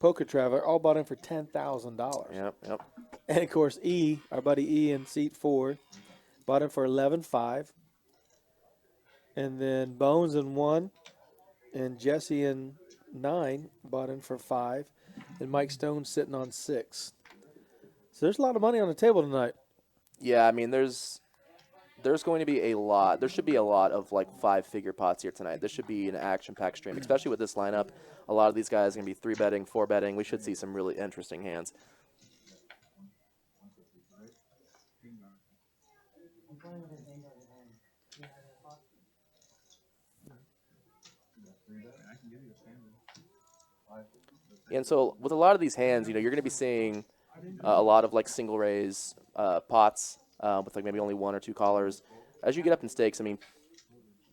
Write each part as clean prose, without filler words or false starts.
Poker Traveler, all bought in for $10,000. Yep. And, of course, E, our buddy E in seat 4, bought in for $11,500. And then Bones in 1 and Jesse in 9 bought in for $5,000. And Mike Stone sitting on 6. So there's a lot of money on the table tonight. Yeah, I mean, there's going to be a lot. There should be a lot of, like, 5-figure pots here tonight. This should be an action-packed stream, especially with this lineup. A lot of these guys are going to be 3-betting, 4-betting. We should see some really interesting hands. And so with a lot of these hands, you're going to be seeing a lot of, like, single raise pots with, like, maybe only 1 or 2 callers. As you get up in stakes, I mean,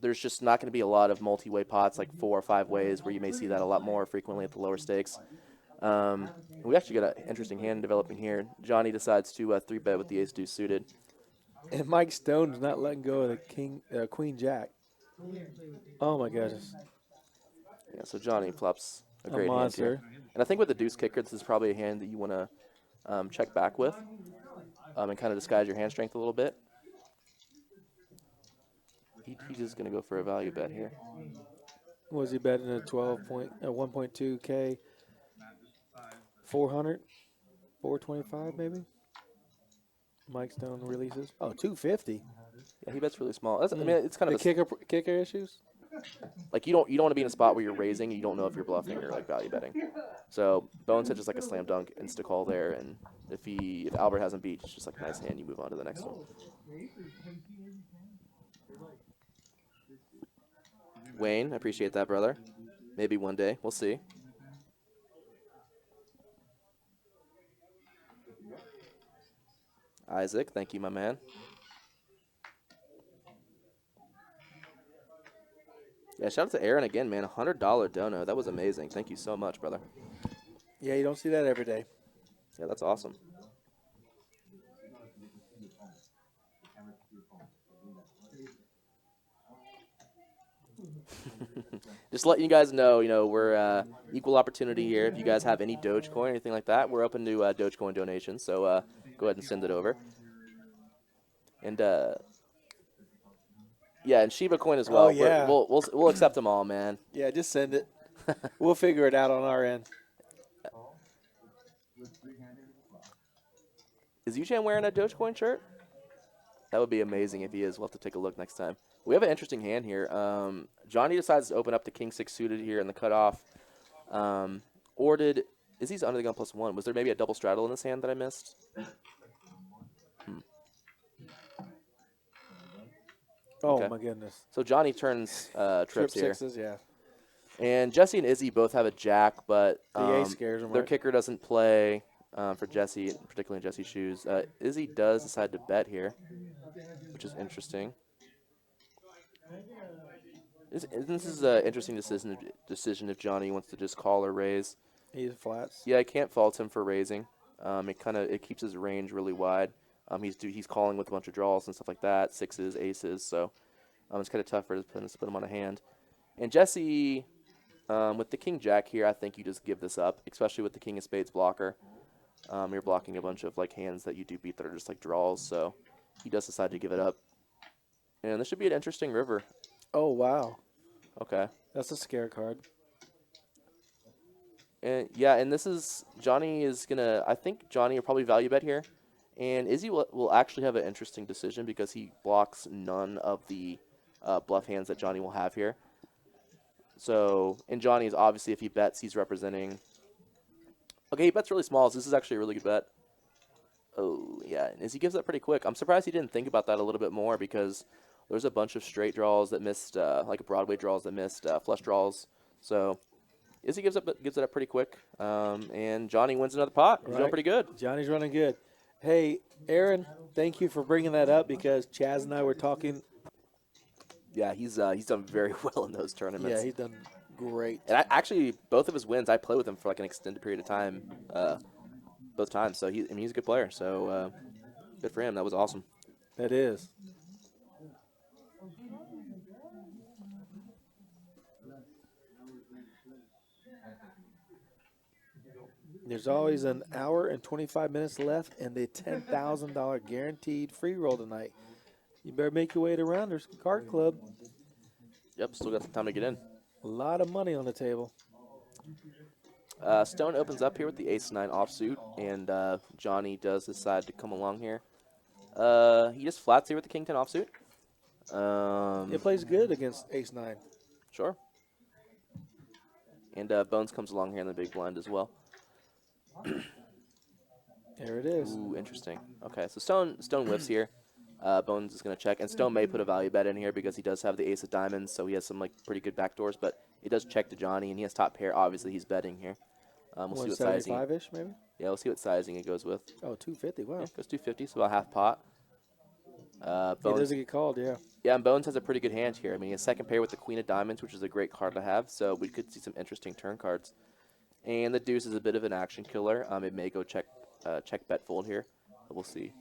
there's just not going to be a lot of multi-way pots, like 4 or 5 ways, where you may see that a lot more frequently at the lower stakes. We actually got an interesting hand developing here. Johnny decides to 3-bet with the ace-deuce suited. And Mike Stone's not letting go of the Queen Jack. Oh, my goodness. Yeah, so Johnny flops a great hand monster. here. And I think with the deuce kicker, this is probably a hand that you want to check back with and kind of disguise your hand strength a little bit. He's just going to go for a value bet here. Was he betting at 1.2K? 400? 425 maybe? Mike Stone releases. Oh, 250. Yeah, he bets really small. I mean, it's kind of the kicker issues. Like you don't want to be in a spot where you're raising, you don't know if you're bluffing or like value betting. So Bones hit just like a slam dunk, insta call there, and if Albert hasn't beat, it's just like a nice hand. You move on to the next one. Wayne, I appreciate that, brother. Maybe one day, we'll see. Isaac, thank you, my man. Yeah, shout out to Aaron again, man. $100 dono. That was amazing. Thank you so much, brother. Yeah, you don't see that every day. Yeah, that's awesome. Just letting you guys know, we're equal opportunity here. If you guys have any Dogecoin or anything like that, we're open to Dogecoin donations. So go ahead and send it over. And yeah, and Shiba Coin as well. Oh, yeah. We'll accept them all, man. Yeah, just send it. We'll figure it out on our end. Is Yuchan wearing a Dogecoin shirt? That would be amazing if he is. We'll have to take a look next time. We have an interesting hand here. Johnny decides to open up the King 6 suited here in the cutoff. Is he under the gun +1? Was there maybe a double straddle in this hand that I missed? Oh, okay. My goodness. So Johnny turns trips here. Sixes, yeah. And Jesse and Izzy both have a jack, but the ace scares him. Their kicker doesn't play for Jesse, particularly in Jesse's shoes. Izzy does decide to bet here, which is interesting. This is an interesting decision if Johnny wants to just call or raise. He's flats. Yeah, I can't fault him for raising. It keeps his range really wide. He's calling with a bunch of draws and stuff like that, sixes, aces. So it's kind of tough for us to put him on a hand. And Jesse, with the King Jack here, I think you just give this up, especially with the King of Spades blocker. You're blocking a bunch of like hands that you do beat that are just like draws. So he does decide to give it up. And this should be an interesting river. Oh, wow. Okay. That's a scare card. And yeah, and this is Johnny is gonna. I think Johnny will probably value bet here, and Izzy will actually have an interesting decision because he blocks none of the bluff hands that Johnny will have here. So, and Johnny is obviously, if he bets, he's representing. Okay, he bets really small. So this is actually a really good bet. Oh yeah, and Izzy gives up pretty quick. I'm surprised he didn't think about that a little bit more because there's a bunch of straight draws that missed, like Broadway draws that missed, flush draws. So. Izzy gives it up pretty quick, and Johnny wins another pot. He's doing pretty good. Johnny's running good. Hey, Aaron, thank you for bringing that up because Chaz and I were talking. Yeah, he's done very well in those tournaments. Yeah, he's done great. And actually, both of his wins, I played with him for like an extended period of time, both times. So he's a good player. So good for him. That was awesome. That is. There's always an hour and 25 minutes left and the $10,000 guaranteed free roll tonight. You better make your way to Rounders Card Club. Yep, still got some time to get in. A lot of money on the table. Stone opens up here with the ace-9 offsuit, and Johnny does decide to come along here. He just flats here with the king-10 offsuit. It plays good against ace-9. Sure. And Bones comes along here in the big blind as well. There it is. Ooh, interesting. Okay, so Stone whiffs here. Bones is going to check, and Stone may put a value bet in here because he does have the ace of diamonds, so he has some like pretty good backdoors, but he does check to Johnny, and he has top pair. Obviously, he's betting here. We'll see what sizing. 175-ish, maybe? Yeah, we'll see what sizing it goes with. Oh, 250, wow. Yeah, goes 250, so about half pot. He doesn't get called, yeah. Yeah, and Bones has a pretty good hand here. I mean, his second pair with the Queen of Diamonds, which is a great card to have, so we could see some interesting turn cards. And the deuce is a bit of an action killer. It may go check bet fold here, but we'll see.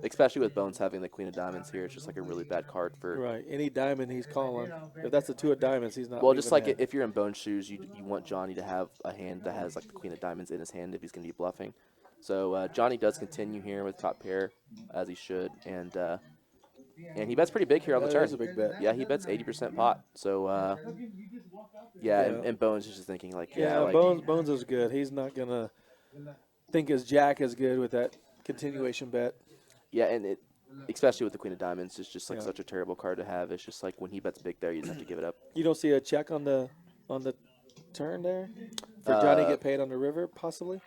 Especially with Bones having the Queen of Diamonds here, it's just like a really bad card for. Right, any diamond he's calling. If that's the 2 of diamonds, he's not. Well, just like that. if you're in Bones' shoes, you want Johnny to have a hand that has like the Queen of Diamonds in his hand if he's going to be bluffing. So Johnny does continue here with top pair, as he should, and he bets pretty big here on the turn. That is a big bet. Yeah, he bets 80% pot. So yeah. And Bones is just thinking like, like, Bones is good. He's not gonna think his jack is good with that continuation bet. Yeah, and especially with the Queen of Diamonds, it's just like such a terrible card to have. It's just like when he bets big there, you just have to give it up. You don't see a check on the turn there for Johnny to get paid on the river, possibly.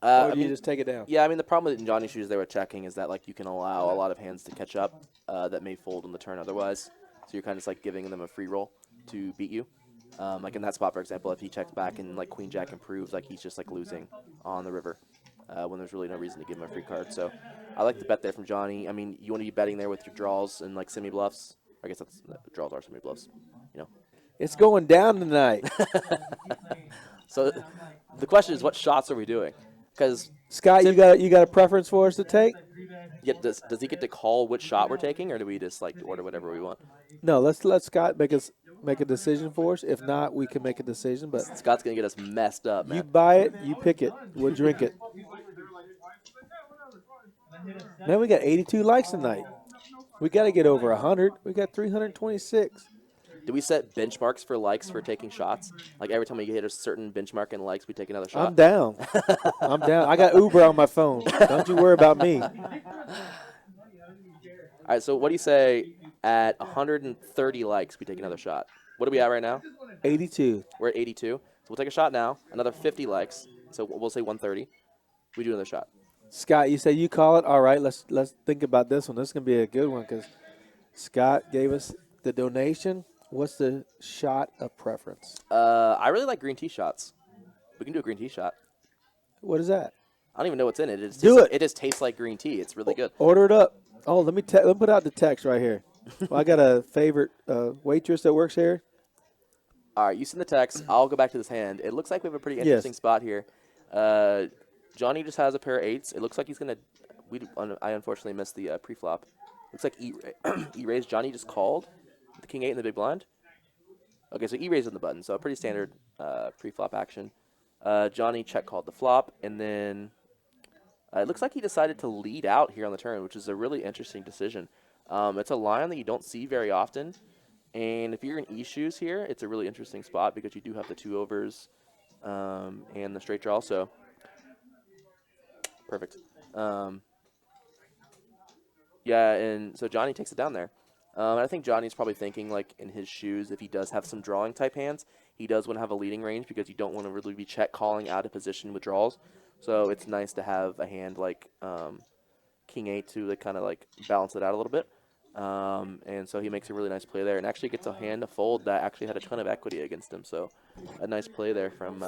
Or do you just take it down? Yeah, I mean the problem with Johnny's shoes they were checking is that like you can allow a lot of hands to catch up that may fold on the turn otherwise. So you're kind of just like giving them a free roll to beat you. Like in that spot, for example, if he checks back and like Queen Jack improves, like he's just like losing on the river when there's really no reason to give him a free card. So I like the bet there from Johnny. I mean, you want to be betting there with your draws and like semi bluffs. I guess that's draws are semi bluffs. You know. It's going down tonight. So the question is, what shots are we doing? Because Scott, you got a preference for us to take? Yeah, does he get to call which shot we're taking, or do we just like order whatever we want? No, let's let Scott make a decision for us. If not, we can make a decision. But Scott's gonna get us messed up, man. You buy it, you pick it, we'll drink it. Man, we got 82 likes tonight. We got to get over 100. We got 326. Do we set benchmarks for likes for taking shots? Like every time we hit a certain benchmark in likes, we take another shot? I'm down. I'm down. I got Uber on my phone. Don't you worry about me. All right, so what do you say at 130 likes we take another shot? What are we at right now? 82. We're at 82. So we'll take a shot now, another 50 likes. So we'll say 130. We do another shot. Scott, you say you call it? All right, let's think about this one. This is going to be a good one because Scott gave us the donation. What's the shot of preference? I really like green tea shots. We can do a green tea shot. What is that? I don't even know what's in it. It just tastes like green tea. It's really good. Order it up. Oh, let me put out the text right here. Well, I got a favorite waitress that works here. All right, you send the text. I'll go back to this hand. It looks like we have a pretty interesting spot here. Johnny just has a pair of eights. It looks like he's going to I unfortunately missed the pre-flop. Looks like E-raise. Johnny just called the king 8 in the big blind. Okay, so E-raise on the button. So a pretty standard pre-flop action. Johnny check called the flop. And then it looks like he decided to lead out here on the turn, which is a really interesting decision. It's a line that you don't see very often. And if you're in E shoes here, it's a really interesting spot because you do have the 2 overs and the straight draw. So perfect. Yeah, and so Johnny takes it down there. I think Johnny's probably thinking, like, in his shoes, if he does have some drawing type hands, he does want to have a leading range because you don't want to really be check calling out of position with draws. So it's nice to have a hand like King 8 to kind of like balance it out a little bit. And so he makes a really nice play there and actually gets a hand to fold that actually had a ton of equity against him. So a nice play there from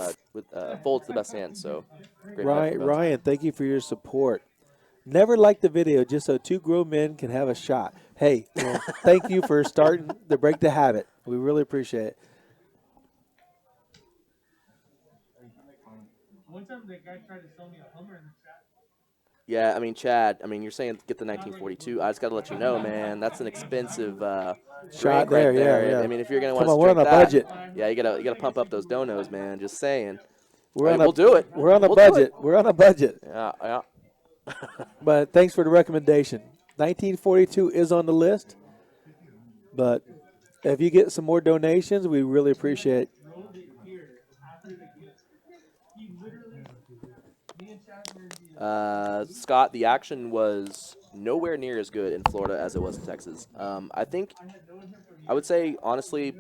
fold's the best hand. So great Ryan, thank you for your support. Never liked the video just so 2 grown men can have a shot. Hey, thank you for starting to break the habit. We really appreciate it. One time that guy tried to sell me a Hummer in the chat. Yeah, I mean, Chad, you're saying get the 1942. I just got to let you know, man, that's an expensive shot there. Yeah. I mean, if you're going to want to we're on a budget. Yeah, you gotta pump up those donos, man. Just saying. We're on we'll do it. We're on a We'll do it. budget. We're on a budget. Yeah. But thanks for the recommendation. 1942 is on the list. But if you get some more donations, we really appreciate it. Rolled it here after the gift. He literally, me and Chaz were in the Scott, the action was nowhere near as good in Florida as it was in Texas. I think, I would say, honestly,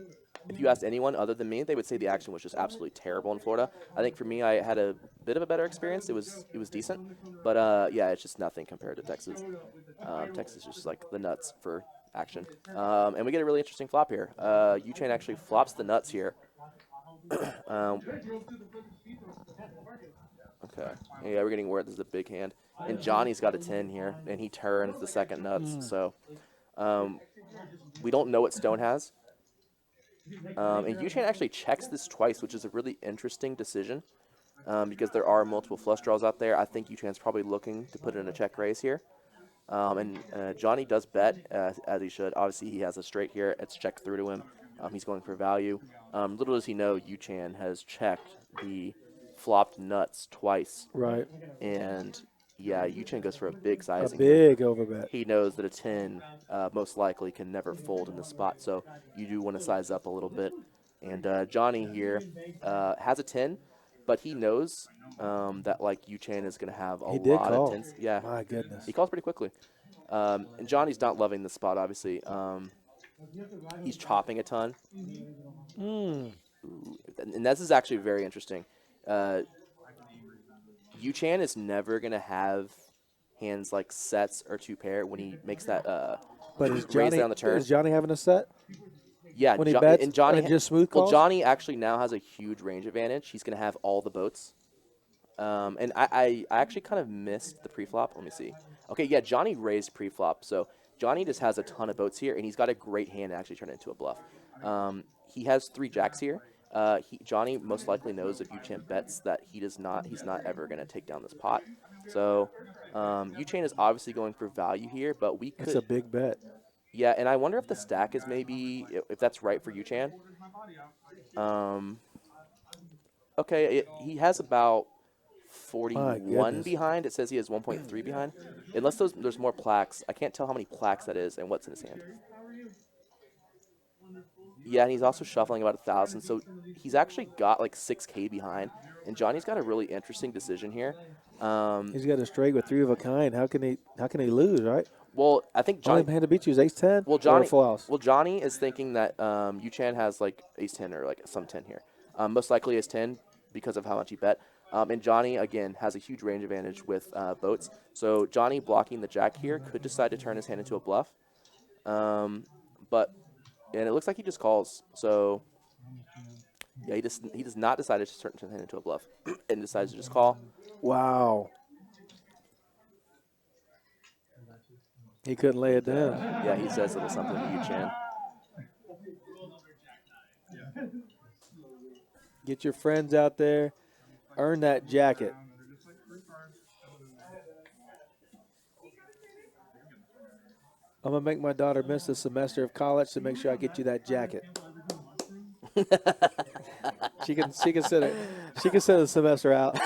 if you asked anyone other than me, they would say the action was just absolutely terrible in Florida. I think for me, I had a bit of a better experience. It was decent, but yeah, it's just nothing compared to Texas. Texas is just like the nuts for action. And we get a really interesting flop here. U-Chain actually flops the nuts here. Okay. Yeah, we're getting word this is a big hand. And Johnny's got a 10 here, and he turns the second nuts. So we don't know what Stone has. And U-Chain actually checks this twice, which is a really interesting decision because there are multiple flush draws out there. I think U-Chain's probably looking to put in a check raise here. And Johnny does bet, as he should. Obviously, he has a straight here. It's checked through to him. He's going for value. Little does he know, U-Chan has checked the flopped nuts twice. Right. And, yeah, U-Chan goes for a big A sizing. big overbet. He knows that a 10 most likely can never fold in this spot, so you do want to size up a little bit. And Johnny here has a 10, but he knows that, like, U-Chan is going to have a lot of 10s. Yeah. My goodness. He calls pretty quickly. And Johnny's not loving the spot, obviously. He's chopping a ton. Mm. And this is actually very interesting. U-Chan is never going to have hands like sets or two pair when he makes that But is raise Johnny, down the turn. is Johnny having a set? Yeah, when he bets and Johnny and just smooth well, calls? Johnny actually now has a huge range advantage. He's going to have all the boats. And I actually kind of missed the preflop. Let me see. Okay, yeah, Johnny raised preflop. So Johnny just has a ton of boats here, and he's got a great hand to actually turn it into a bluff. He has 3 jacks here. Johnny most likely knows if U-Chain bets that he's not ever going to take down this pot. So U-Chain is obviously going for value here, but we could... It's a big bet. Yeah, and I wonder if the stack is maybe... if that's right for U-Chan. Okay, he has about 41 behind. It says he has 1.3 behind. Unless there's more plaques. I can't tell how many plaques that is and what's in his hand. Yeah, and he's also shuffling about 1,000. So he's actually got like 6K behind. And Johnny's got a really interesting decision here. He's got a straight with 3 of a kind. How can he lose, right? Well, I think Johnny... Only hand to beat you is ace-10 Johnny, or full house? Well, Johnny is thinking that U-Chan has like ace-10 or like some 10 here. Most likely ace-10 because of how much he bet. And Johnny, again, has a huge range advantage with boats. So Johnny blocking the jack here could decide to turn his hand into a bluff. And it looks like he just calls. So, yeah, he does not decide to turn his hand into a bluff and decides to just call. Wow. He couldn't lay it down. Yeah, he says a little something to U-Chan. Get your friends out there. Earn that jacket. I'm going to make my daughter miss a semester of college to make sure I get you that jacket. She can sit a semester out.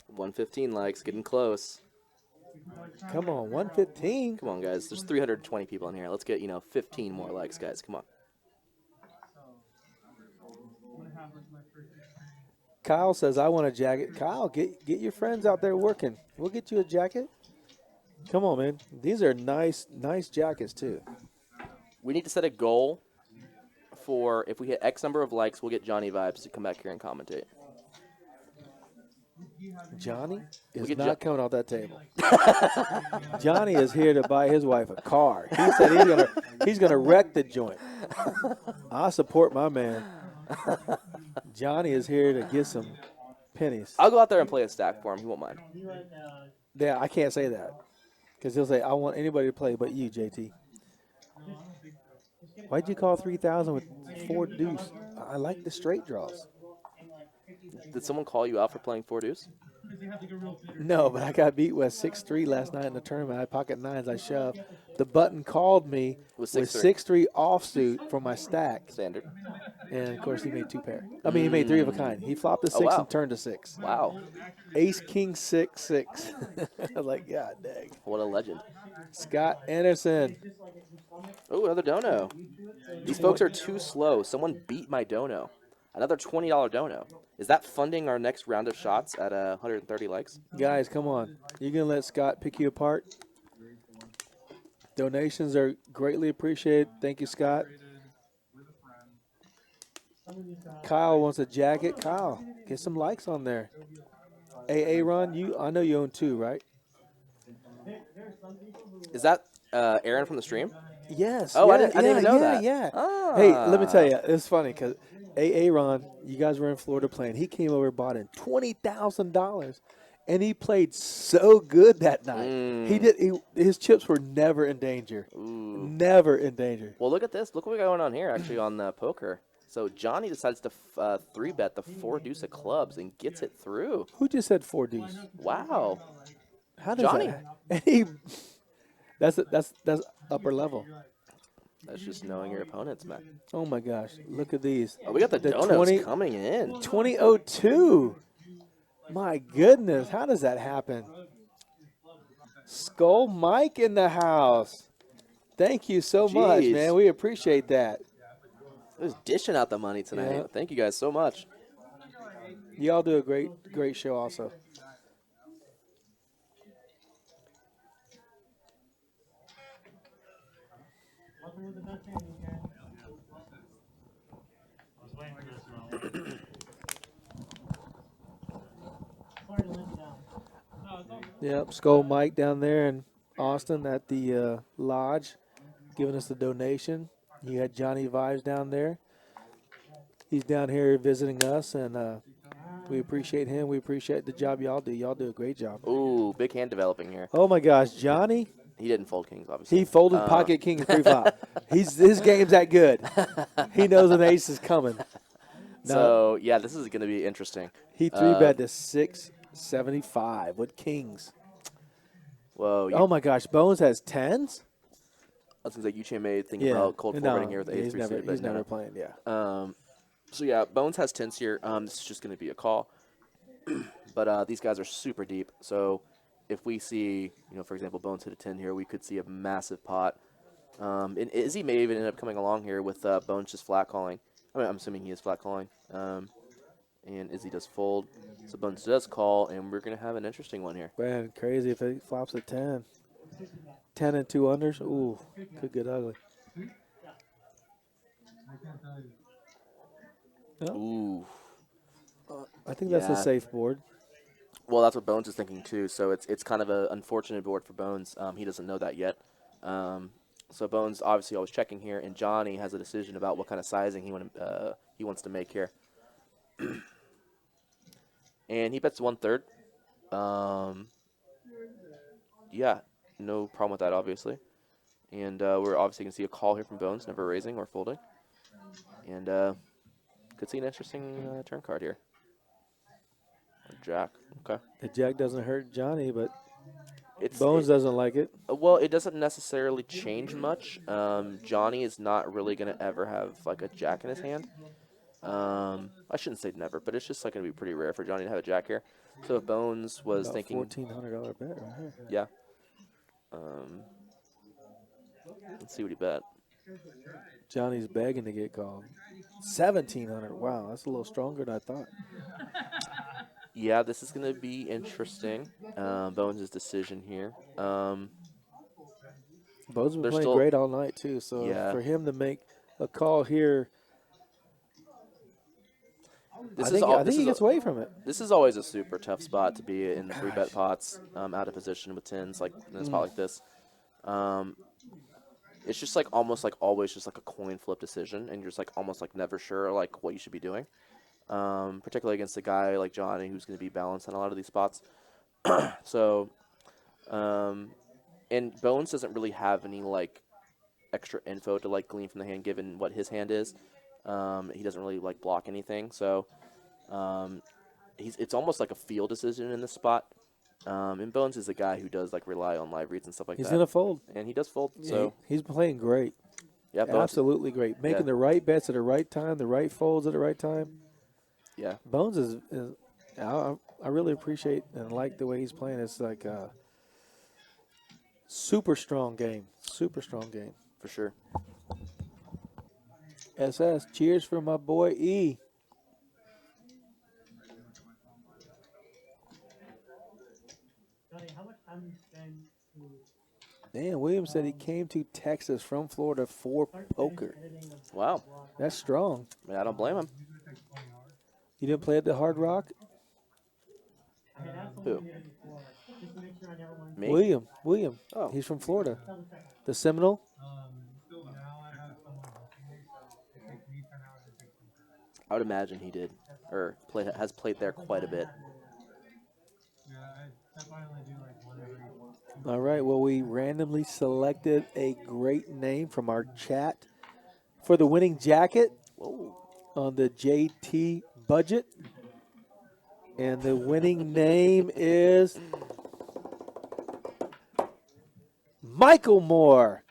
115 likes, getting close. Come on, 115. Come on, guys. There's 320 people in here. Let's get 15 more likes, guys. Come on. Kyle says, I want a jacket. Kyle, get your friends out there working. We'll get you a jacket. Come on, man. These are nice jackets, too. We need to set a goal for if we hit X number of likes, we'll get Johnnie Vibes to come back here and commentate. Johnny is not coming off that table. Johnny is here to buy his wife a car. He said he's gonna wreck the joint. I support my man. Johnny is here to get some pennies. I'll go out there and play a stack for him. He won't mind. Yeah, I can't say that because he'll say I want anybody to play but you, JT. Why'd you call 3,000 with 4 deuce? I like the straight draws. Did someone call you out for playing 4 deuce? Because they have like a real bitter. No, but I got beat with 6-3 last night in the tournament. I had pocket nines. I shoved. The button called me With with 6-3. 6-3 offsuit for my stack. Standard. And, of course, he made 2 pair. I mean, he made 3 of a kind. He flopped a 6 Oh, wow. and turned a 6. Wow. Ace, king, 6, 6. I was like, God dang. What a legend. Scott Anderson. Oh, another dono. These folks are too slow. Someone beat my dono. Another $20 dono. Is that funding our next round of shots at 130 likes? Guys, come on. You going to let Scott pick you apart? Donations are greatly appreciated. Thank you, Scott. Kyle wants a jacket. Kyle, get some likes on there. Hey, Ron, I know you own 2, right? Is that Aaron from the stream? Yes. Oh, yeah, I didn't even know that. Yeah. Ah. Hey, let me tell you, it's funny because Ron, you guys were in Florida playing. He came over, bought in $20,000, and he played so good that night. His chips were never in danger. Ooh. Never in danger. Well, look at this. Look what we got going on here, actually, on the poker. So Johnny decides to 3-bet the 4 deuce of clubs and gets it through. Who just said 4 deuce? Wow. How does Johnny. that? And he, that's upper level. That's just knowing your opponents, man. Oh my gosh! Look at these. Oh, we got the donuts 20 coming in. 2002. My goodness, how does that happen? Skull Mike in the house. Thank you so much, Jeez. man. We appreciate that. Just dishing out the money tonight. Yeah. Thank you guys so much. Y'all do a great show also. Yep, Skull Mike down there in Austin at the lodge, giving us the donation. You had Johnnie Vibes down there. He's down here visiting us, and we appreciate him. We appreciate the job y'all do. Y'all do a great job. Ooh, big hand developing here. Oh my gosh, Johnny! He didn't fold kings, obviously. He folded pocket king pre-flop. His game's that good. He knows an ace is coming. So yeah, this is going to be interesting. He 3-bet to 675 with kings. Whoa. Oh my gosh, Bones has tens. I was going to say, may think about cold forwarding here with he's ace 3 never, suited, but he's no. never playing. Yeah. So yeah, Bones has tens here. This is just going to be a call. But these guys are super deep. So if we see, for example, Bones hit a 10 here, we could see a massive pot. And Izzy may even end up coming along here with Bones just flat calling. I mean, I'm assuming he is flat calling. And Izzy does fold. So Bones does call, and we're going to have an interesting one here. Man, crazy if it flops a 10. 10 and 2 unders. Ooh, could get ugly. Oh, Ooh. I think that's a safe board. Well, that's what Bones is thinking too. So it's kind of an unfortunate board for Bones. He doesn't know that yet. So Bones obviously always checking here, and Johnny has a decision about what kind of sizing he wants to make here. And he bets 1/3. Yeah, no problem with that, obviously. And we're obviously going to see a call here from Bones, never raising or folding. And could see an interesting turn card here. Jack. Okay. The jack doesn't hurt Johnny, but Bones Bones doesn't like it. Well, it doesn't necessarily change much. Johnny is not really going to ever have like a jack in his hand. I shouldn't say never, but it's just like going to be pretty rare for Johnny to have a jack here. So if Bones was About thinking $1,400 bet right here. yeah. Let's see what he bet. Johnny's begging to get called. 1,700. Wow, that's a little stronger than I thought. Yeah, this is going to be interesting. Bones' decision here. Bones been They're playing still- great all night too. So Yeah. for him to make a call here, This I is think, all, I this think he is gets away from it. This is always a super tough spot to be in 3-bet pots, out of position with tens, like in a spot like this. It's just like almost like always just like a coin flip decision, and you're just like almost like never sure like what you should be doing. Particularly against a guy like Johnny who's going to be balanced on a lot of these spots. So, and Bones doesn't really have any like extra info to like glean from the hand given what his hand is. He doesn't really like block anything, so it's almost like a feel decision in this spot. And Bones is a guy who does like rely on live reads and stuff like He's that. going to fold. And he does fold. Yeah, So he's playing great. yeah, Bones. Absolutely great. Making the right bets at the right time, the right folds at the right time. Yeah. Bones is I really appreciate and like the way he's playing. It's like a super strong game. Super strong game. For sure. SS, cheers for my boy E. Johnny, how much time do you spend to Dan Williams said he came to Texas from Florida for poker. Wow. That's strong. I mean, I don't blame him. You didn't play at the Hard Rock? I had asked Who? someone the other before, just to make sure I never went. Me? William. Oh. He's from Florida. Double check. The Seminole? Now I have someone helping me, so it takes me 10 hours to take them. I would imagine he did, or has played there quite a bit. Yeah, I finally do like one every. All right. Well, we randomly selected a great name from our chat for the winning jacket Whoa. on the JT budget. And the winning name is Michael Moore.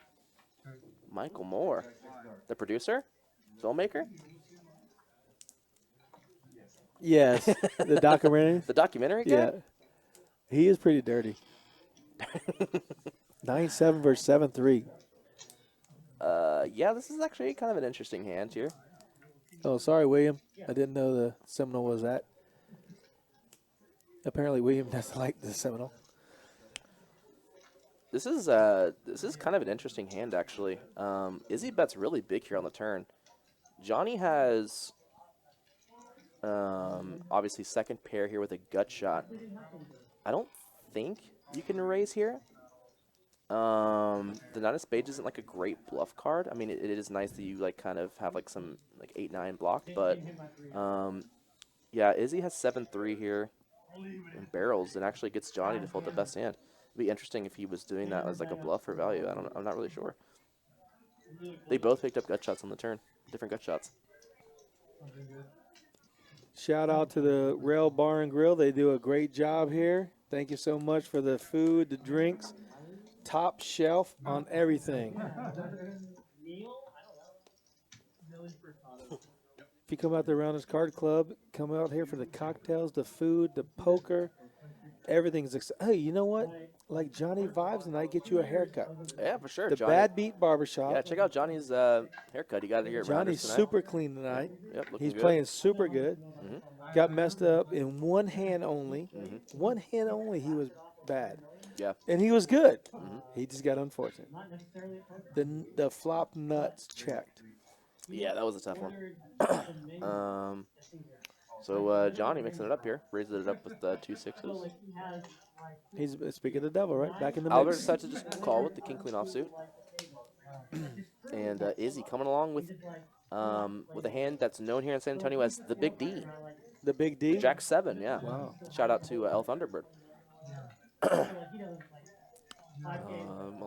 Michael Moore, the producer, filmmaker, Yes, the documentary. the documentary guy. Yeah, he is pretty dirty. 9-7 versus 7-3. Yeah, this is actually kind of an interesting hand here. Oh, sorry, William. I didn't know the Seminole was that. Apparently, William doesn't like the Seminole. This is kind of an interesting hand actually. Izzy bets really big here on the turn. Johnny has obviously second pair here with a gut shot. I don't think you can raise here. The nine of spades isn't like a great bluff card. I mean, it is nice that you like kind of have like some like 8-9 blocked, but yeah, Izzy has 7-3 here and barrels and actually gets Johnny to fold the best hand. It'd be interesting if he was doing that as like a bluff or value. I'm not really sure. They both picked up gut shots on the turn, different gut shots. Shout out to the Rail Bar and Grill. They do a great job here. Thank you so much for the food, the drinks, top shelf on everything. If you come out to Rounders Card Club, come out here for the cocktails, the food, the poker, everything's. Hey, you know what? Like Johnnie Vibes, and I get you a haircut. Yeah, for sure. The Johnny. Bad Beat Barbershop. Yeah, check out Johnny's haircut. He got it here at Rounders Johnny's tonight. super clean tonight. Yep, looking He's good. playing super good. Got messed up in one hand only. One hand only, he was bad. Yeah. And he was good. He just got unfortunate. The flop nuts checked. Yeah, that was a tough one. So Johnny mixing it up here, raises it up with 2 6s. He's speaking of the devil, right? Back in the Albert mix. decided to just call with the king queen offsuit, and Izzy coming along with a hand that's known here in San Antonio as the Big D, The Big D. Jack 7. Yeah. Wow. Shout out to El Thunderbird. A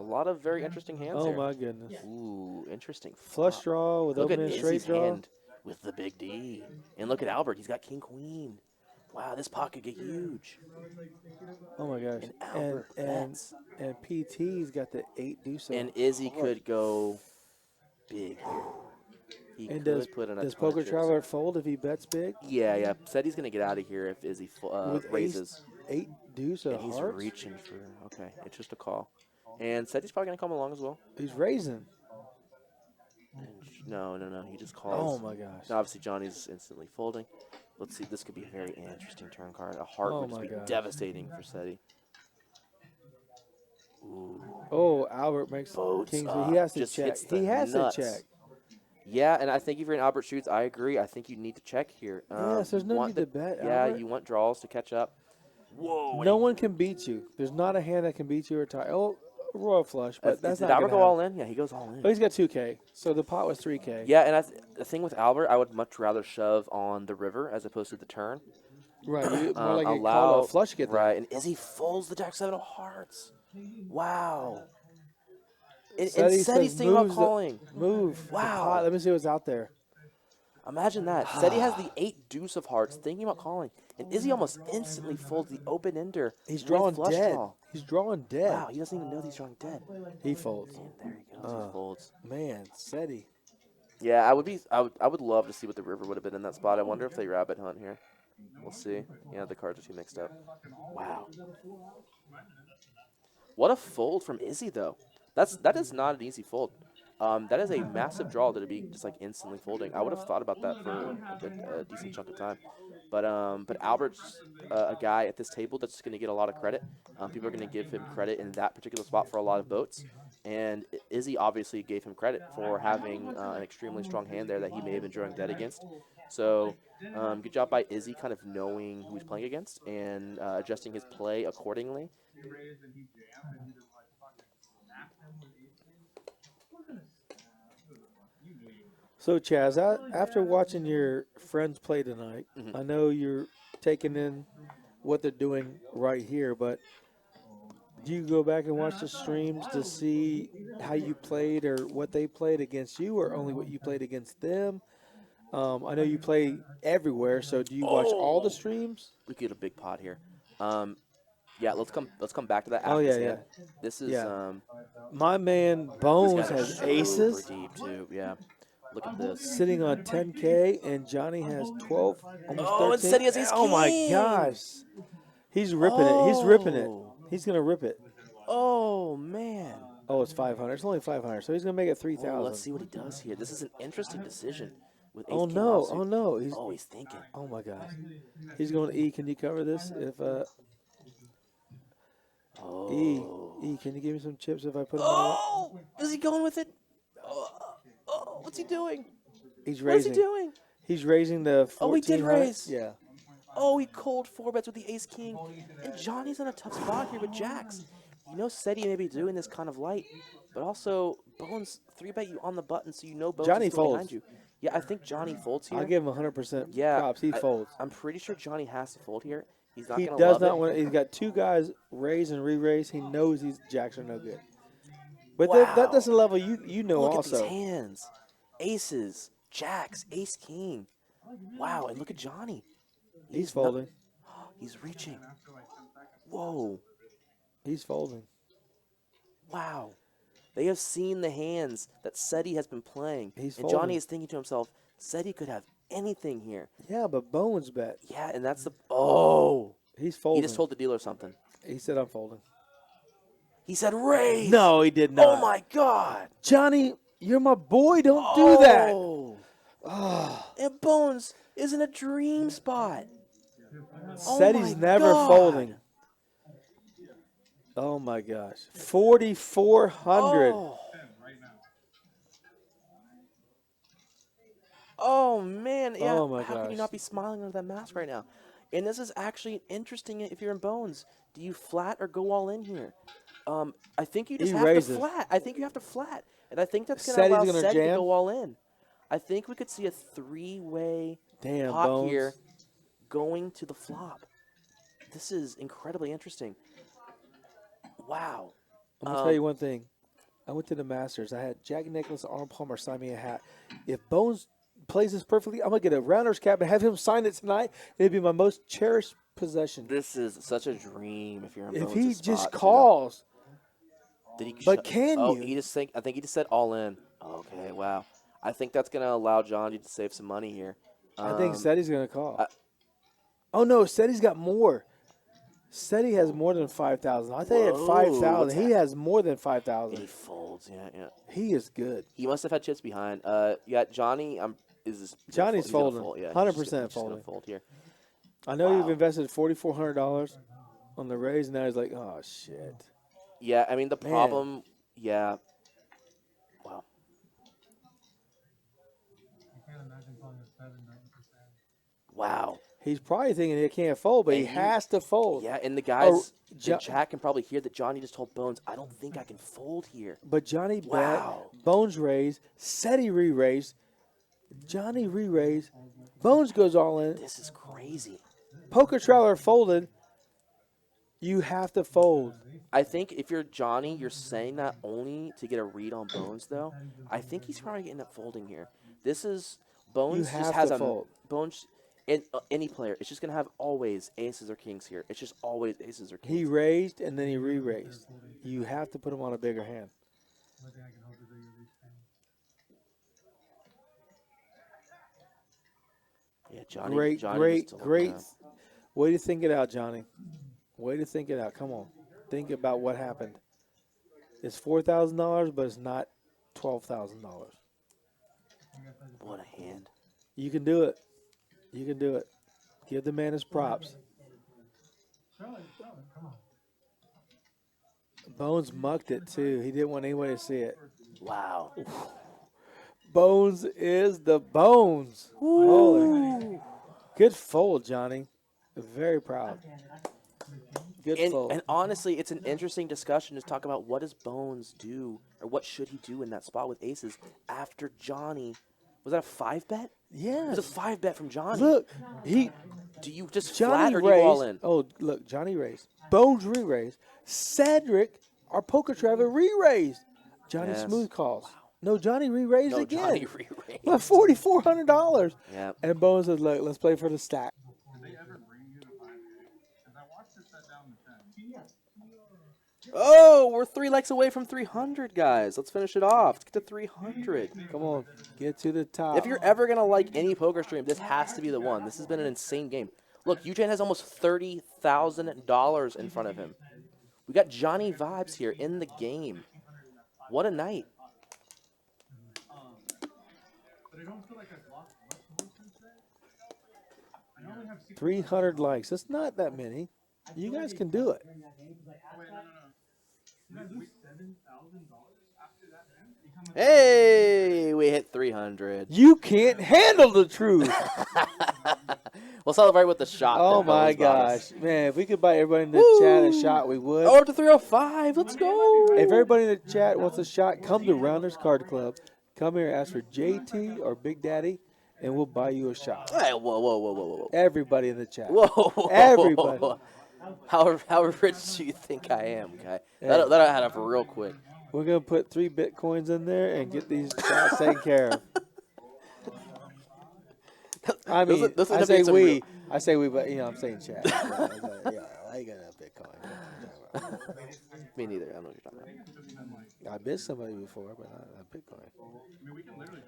lot of very interesting hands Oh here. my goodness. Ooh, interesting. Flush flop. draw with Look at open and straight Izzy's draw. hand with the Big D, and look at Albert. He's got king queen. Wow, this pot could get huge. Oh my gosh. And Albert bets. And PT's got the 8 deuce. And Izzy could go big. He And could put in a does ton of Poker chips. Traveler fold if he bets big? Yeah. Said he's going to get out of here if Izzy With raises. 8 deuce of And he's hearts? reaching for, okay, it's just a call. And said he's probably going to come along as well. He's raising. And no, he just calls. Oh my gosh. Now, obviously, Johnny's instantly folding. Let's see, this could be a very interesting turn card. A heart Oh would just my be gosh. devastating for Seti. Ooh. Oh, Albert makes Boats kings. up. He has to Just check. hits the He has nuts. to check. Yeah, and I think if you're in Albert shoots, I agree. I think you need to check here. Yes, there's you no want need to bet, Yeah, Albert. you want draws to catch up. Whoa. No one can beat you. There's not a hand that can beat you or tie. Oh, royal flush, but that's did not Albert gonna go all happen. in? Yeah, he goes all in. Oh, he's got 2K. So the pot was 3K. Yeah, and the thing with Albert, I would much rather shove on the river as opposed to the turn. Right. You, more like you Allow call a flush to get there. right, and Izzy folds the Jack 7 of hearts. Wow. And Seti Seti's says thinking about moves the- calling. Move. the Wow. pot. Let me see what's out there. Imagine that. Seti has the 8 deuce of hearts, thinking about calling. And Izzy almost instantly folds the open ender. He's with drawing flush dead. draw. He's drawing dead. Wow, he doesn't even know he's drawing dead. He folds. And there he goes. He folds. Man, SETI. Yeah, I would love to see what the river would have been in that spot. I wonder if they rabbit hunt here. We'll see. Yeah, the cards are too mixed up. Wow. What a fold from Izzy though. That is not an easy fold. That is a massive draw to be just like instantly folding. I would have thought about that for a decent chunk of time. But Albert's a guy at this table that's going to get a lot of credit. People are going to give him credit in that particular spot for a lot of votes. And Izzy obviously gave him credit for having an extremely strong hand there that he may have been drawing dead against. So good job by Izzy kind of knowing who he's playing against and adjusting his play accordingly. So, Chaz, after watching your friends play tonight, I know you're taking in what they're doing right here, but do you go back and watch the streams to see how you played or what they played against you, or only what you played against them? I know you play everywhere, so do you watch all the streams? We could get a big pot here. Yeah, let's come back to that Oh, after yeah, this yeah. hand. This is Yeah. My man these Bones guys are has super aces, deep too. Yeah. Look at this. sitting on 10K, and Johnny has 12, almost 13. Oh, and said he has ace Oh, my king. gosh. He's ripping it. He's ripping it. He's going to rip it. Oh man. Oh, it's 500. It's only 500, so he's going to make it 3,000. Oh, let's see what he does here. This is an interesting decision with ace Oh, king no. offsuit. Oh, no. He's thinking. Oh, my gosh. He's going to E. Can you cover this? E, can you give me some chips if I put him on? Oh, is he going with it? Oh, what's he doing? He's What is he raising. doing? He's raising the 1400. Oh, he did raise. Yeah. Oh, he cold 4-bets with the ace king. And Johnny's in a tough spot here with jacks. You know SETI may be doing this kind of light, but also Bones 3-bet you on the button so you know Bones Johnny is still behind folds. you. Yeah, I think Johnny folds here. I'll give him 100% Yeah, props. He folds. I'm pretty sure Johnny has to fold here. He's not He going to does love not it. want. He's got two guys raise and re-raise. He knows these jacks are no good. But Wow. that's a level you know Look also. at these hands. Aces, jacks, ace king. Wow, and look at Johnny. He's not- folding. He's reaching. Whoa. He's folding. Wow. They have seen the hands that SETI has been playing. He's and Johnny folding. is thinking to himself, SETI could have anything here. Yeah, but Bones bet. Yeah, and that's the... Oh. He's folding. He just told the dealer something. He said I'm folding. He said raise. No, he did not. Oh, my God. Johnny, you're my boy. Don't do that. Oh. And Bones is in a dream spot. Said he's never God. folding. Oh my gosh. 4,400. Oh man, yeah. Oh, my How can you gosh. not be smiling under that mask right now? And this is actually interesting if you're in Bones. Do you flat or go all in here? I think you just He have raises. to flat. I think you have to flat. And I think that's going Said to he's allow gonna Sed to jam? go all in. I think we could see a three-way Damn, pot Bones. here going to the flop. This is incredibly interesting. Wow. I'm going to tell you one thing. I went to the Masters. I had Jack Nicklaus and Arnold Palmer sign me a hat. If Bones plays this perfectly, I'm going to get a Rounders cap and have him sign it tonight. It'd be my most cherished possession. This is such a dream if you're in If Bones' he spot, just too. calls. Did he But can oh, you? I think he just said all in. Okay, wow. I think that's going to allow Johnny to save some money here. I think Seti's going to call. I- Oh, no, Seti's got more. Seti has more than 5,000. I thought he had Whoa, 5,000. what's He that? has more than And 5,000. he folds, yeah. He is good. He must have had chips behind. Yeah, Johnny, Johnny's he's gonna folding. fold. Yeah, 100% he's just gonna folding. fold here. I know Wow. you've invested $4,400 on the raise, and now he's like, oh, shit. Yeah, I mean the Man. problem. Yeah. Wow. Wow. He's probably thinking he can't fold, but he And you- has to fold. Yeah, and the guys, the Jo- chat can probably hear that Johnny just told Bones, "I don't think I can fold here." But Johnny Wow. bet, Bones raised, Seti re-raised, Johnny re-raised, Bones goes all in, This is crazy. Poker Trailer folded. You have to fold. I think if you're Johnny, you're saying that only to get a read on Bones, though. I think he's probably getting up folding here. This is Bones have just has to a fold. Bones, any player, it's just gonna have always aces or kings here. It's just always aces or kings. He raised and then he re-raised. You have to put him on a bigger hand. Only thing I can hope is that you reach 10. Yeah, Johnny. Great, Johnny great, just great. Way to think it out, Johnny. Way to think it out. Come on. Think about what happened. It's $4,000, but it's not $12,000. What a hand. You can do it. You can do it. Give the man his props. Come on. Bones mucked it, too. He didn't want anybody to see it. Wow. Bones is the Bones. Holy. Good fold, Johnny. Very proud. Good fold. And honestly, it's an interesting discussion to talk about what does Bones do, or what should he do in that spot with aces after Johnny. Was that a 5-bet? Yeah. It was a 5-bet from Johnny. Look, Do you just Johnny flat or do you all in? raised. Oh, look, Johnny raised. Bones re-raised. Cedric, our poker Trevor, re-raised. Johnny Yes. smooth calls. No, Johnny re-raised No, again. Johnny re-raised. Well, $4,400. Yeah. And Bones says, look, let's play for the stack. Did they ever bring you the 5? Because I watched it set down the 10. Oh, we're 3 likes away from 300, guys. Let's finish it off. Let's get to 300. Come on, get to the top. If you're ever going to like any poker stream, this has to be the one. This has been an insane game. Look, Eugene has almost $30,000 in front of him. We got Johnnie Vibes here in the game. What a night. But I don't feel like I've lost much more since then. I only have 6. 300 likes. That's not that many. You guys can do it. Oh, wait, no. Did I lose $7,000 after that, man? Hey, we hit 300. You can't handle the truth. We'll celebrate with the shot. Oh that my Bones brought us. gosh. Man, if we could buy everybody in the chat a shot, we would. Oh, up to 305. Let's go. If everybody in the chat wants a shot, come to Rounders Card Club. Come here, ask for JT or Big Daddy, and we'll buy you a shot. Hey, whoa. Everybody in the chat. Whoa. Everybody. How rich do you think I am, guy? That'll add up real quick. We're going to put 3 Bitcoins in there and get these shots taken care of. I mean, Those I end up say being some we. real- I say we, but, I'm saying chat. Yeah, I ain't got enough Bitcoin. Me neither. I don't know what you're talking about. I missed somebody before, but not Bitcoin.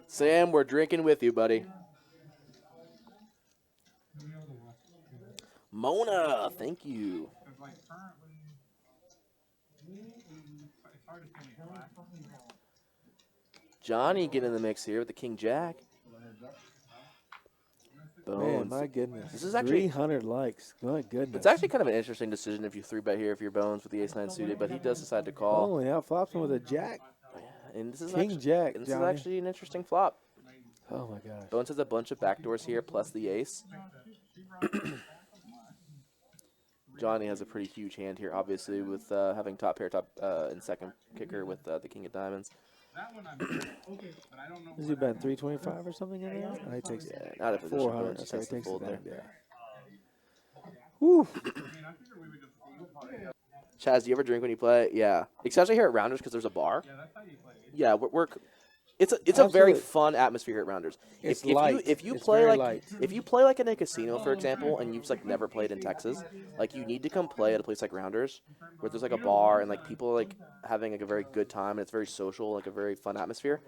Sam, we're drinking with you, buddy. Mona, thank you. Because, like, currently, it's hard to see me flat. Johnny get in the mix here with the King Jack. Man, Bones. my goodness. This is actually- 300 likes. My goodness. It's actually kind of an interesting decision if you 3-bet here if you're Bones with the ace-9 suited, but he does decide to call. Oh, yeah, flops him with a jack. And this is King actually, Jack, and this is Johnny. actually an interesting flop. Oh, my gosh. Bones has a bunch of backdoors here plus the ace. Johnny has a pretty huge hand here, obviously, with having top pair, and second kicker with the King of Diamonds. That one I'm okay, but I don't know. Has he been 325 or something in there? Oh, he takes Not a position. 400. Bones just So he has to takes fold it there. down. Yeah. Whew. I mean, I figured we would just. Chaz, do you ever drink when you play? Yeah. Especially here at Rounders because there's a bar. Yeah, that's how you play it. Yeah, it's a very Absolutely. fun atmosphere here at Rounders. It's if light. if you It's play very like light. if you play like in a casino, for example, and you've just like never played in Texas, like you need to come play at a place like Rounders where there's like a bar and like people are like having like a very good time and it's very social, like a very fun atmosphere.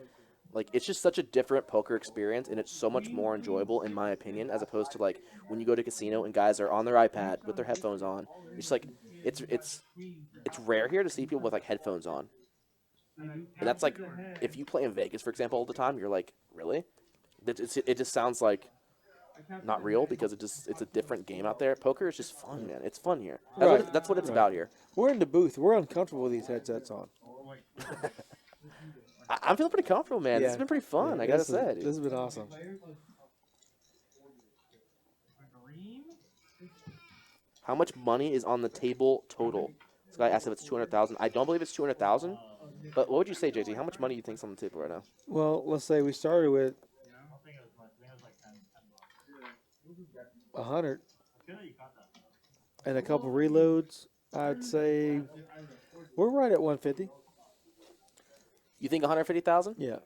Like it's just such a different poker experience and it's so much more enjoyable in my opinion as opposed to like when you go to a casino and guys are on their iPad with their headphones on. It's like it's rare here to see people with like headphones on. And that's like, if you play in Vegas, for example, all the time, you're like, really? It just sounds like not real because it's a different game out there. Poker is just fun, man. It's fun here. That's what it's about here. We're in the booth. We're uncomfortable with these headsets on. I'm feeling pretty comfortable, man. This has been pretty fun, I gotta This is- say. This Dude. has been awesome. Green. How much money is on the table total? This guy asked if it's 200,000. I don't believe it's 200,000. But what would you say, JT? How much money do you think's on the table right now? Well, let's say we started with 100 and a couple reloads. I'd say we're right at 150. You think 150,000? Yeah.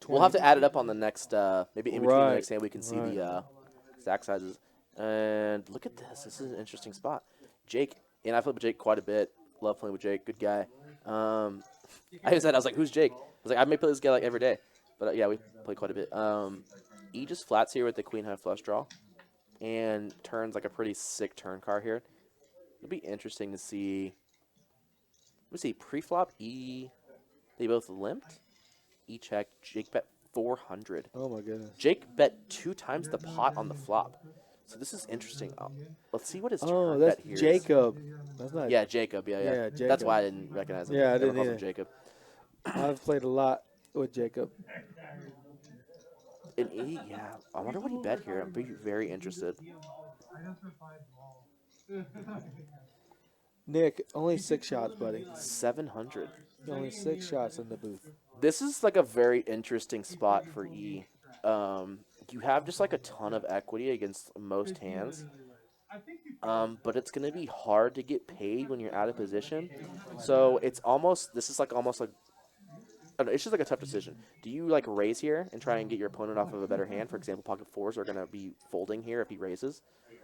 We'll have to add it up on the next, maybe in between the Right, next hand we can see right. stack sizes. And look at this. This is an interesting spot. Jake, and I played with Jake quite a bit. Love playing with Jake. Good guy. I was like, who's Jake? I was like, I may play this guy like every day. But yeah, we play quite a bit. He just flats here with the queen high flush draw and turns like a pretty sick turn card here. It'll be interesting to see. Let me see. Pre-flop, E. They both limped. E check. Jake bet 400. Oh my goodness. Jake bet 2 times the pot on the flop. So this is interesting. Let's see what his turn that's bet here is. Jacob. That's not. Yeah, Jacob. Yeah. Yeah, That's Jacob. why I didn't recognize him. Yeah, I Never didn't called him either. Jacob. I've played a lot with Jacob. And E, yeah. I wonder what he bet here. I'm very interested. Nick, only 6 shots, buddy. 700. Only 6 shots in the booth. This is like a very interesting spot for E. You have just like a ton of equity against most hands. But it's going to be hard to get paid when you're out of position. So it's almost, this is like almost like, I don't know, it's just like a tough decision. Do you like raise here and try and get your opponent off of a better hand? For example, pocket fours are going to be folding here if he raises.